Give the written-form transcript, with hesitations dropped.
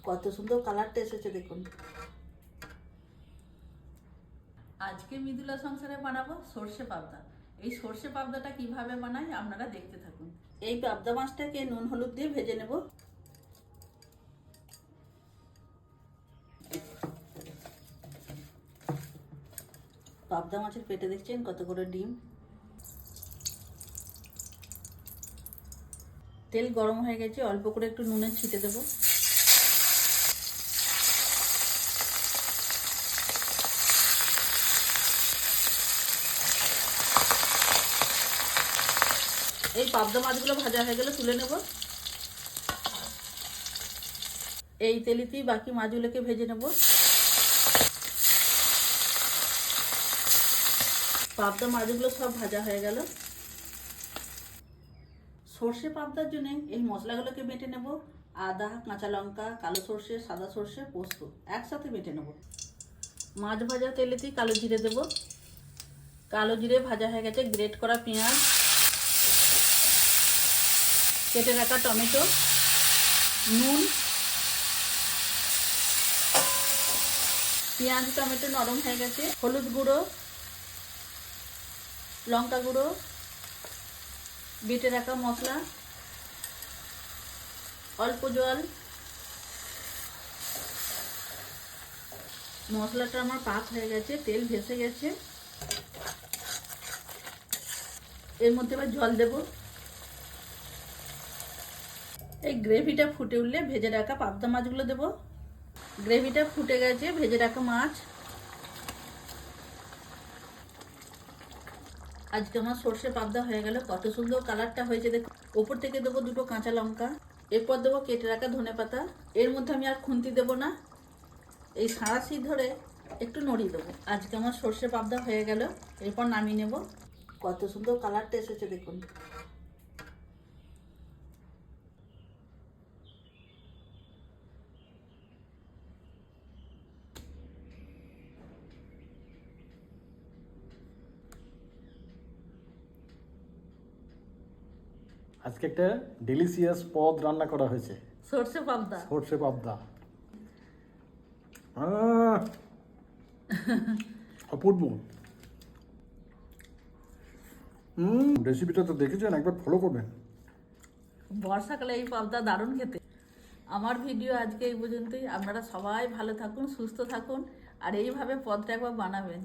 কত সুন্দর কালারটা এসেছে দেখুন। আজকে মৃদুলা সংসারে বানাবো সর্ষে পাবদা। এই সর্ষে পাবদাটা কিভাবে বানাই আপনারা দেখতে থাকুন। এই পাবদা মাছটাকে নুন হলুদ দিয়ে ভেজে নেব। পাবদা মাছের পেটে দেখছেন কত করে ডিম। তেল গরম হয়ে গেছে, অল্প করে একটু নুনের ছিটে দেব। এই পাবদা মাছগুলো ভাজা হয়ে গেলে তুলে নেব। এই তেলেতেই বাকি মাছগুলোকে ভেজে নেব। পাবদা মাছগুলো সব ভাজা হয়ে গেল। সর্ষে পাবদার জন্য এই মশলাগুলোকে বেটে নেব। আদা, কাঁচা লঙ্কা, কালো সর্ষে, সাদা সর্ষে, পোস্ত একসাথে বেটে নেব। মাছ ভাজা তেলেতেই কালো জিরে দেব। কালো জিরে ভাজা হয়ে গেছে, গ্রেট করা পেঁয়াজ, কেটে রাখা টমেটো, নুন। পেঁয়াজ টমেটো নরম হয়ে গেছে, হলুদ গুঁড়ো, লঙ্কা গুঁড়ো, বেটে রাখা মশলা, অল্প জল। মশলাটা আমার পাক হয়ে গেছে, তেল ভেসে গেছে। এর মধ্যে এবার জল দেব। এই গ্রেভিটা ফুটে উঠলে ভেজে রাখা পাবদা মাছগুলো দেব। গ্রেভিটা ফুটে গেছে, ভেজে রাখা মাছ। আজকে আমার সর্ষে পাবদা হয়ে গেল, কত সুন্দর কালারটা হয়েছে দেখো। ওপর থেকে দেবো দুটো কাঁচা লঙ্কা, এরপর দেবো কেটে রাখা ধনেপাতা। এর মধ্যে আমি আর খুন্তি দেবো না, এই সাঁড়াশি ধরে একটু নড়িয়ে দেবো। আজকে আমার সর্ষে পাবদা হয়ে গেল, এরপর নামিয়ে নেব। কত সুন্দর কালারটা এসেছে দেখুন। আজকে একটা ডেলিশিয়াস পদ রান্না করা হয়েছে, সর্ষে পাবদা। সর্ষে পাবদা। অপূর্ব। রেসিপিটা তো দেখেছেন, একবার ফলো করবেন। বর্ষাকালে এই পাবদা দারুণ খেতে। আমার ভিডিও আজকে এই পর্যন্তই। আপনারা সবাই ভালো থাকুন, সুস্থ থাকুন, আর এইভাবে পদটা একবার বানাবেন।